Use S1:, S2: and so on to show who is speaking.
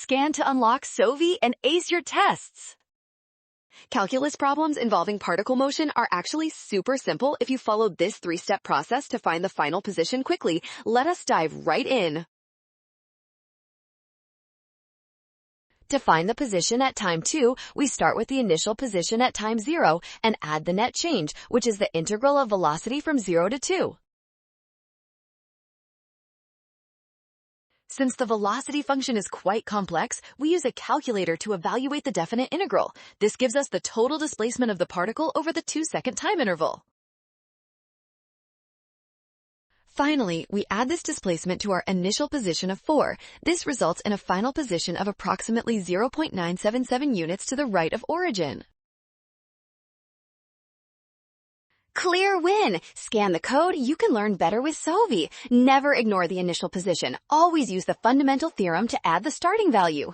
S1: scan to unlock SOVI and ace your tests. Calculus problems involving particle motion are actually super simple if you follow this three-step process to find the final position quickly. Let us dive right in. To find the position at time 2, we start with the initial position at time 0 and add the net change, which is the integral of velocity from 0 to 2. Since the velocity function is quite complex, we use a calculator to evaluate the definite integral. This gives us the total displacement of the particle over the 2-second time interval. Finally, we add this displacement to our initial position of 4. This results in a final position of approximately 0.977 units to the right of origin. Clear win! Scan the code, you can learn better with SOVI. Never ignore the initial position. Always use the fundamental theorem to add the starting value.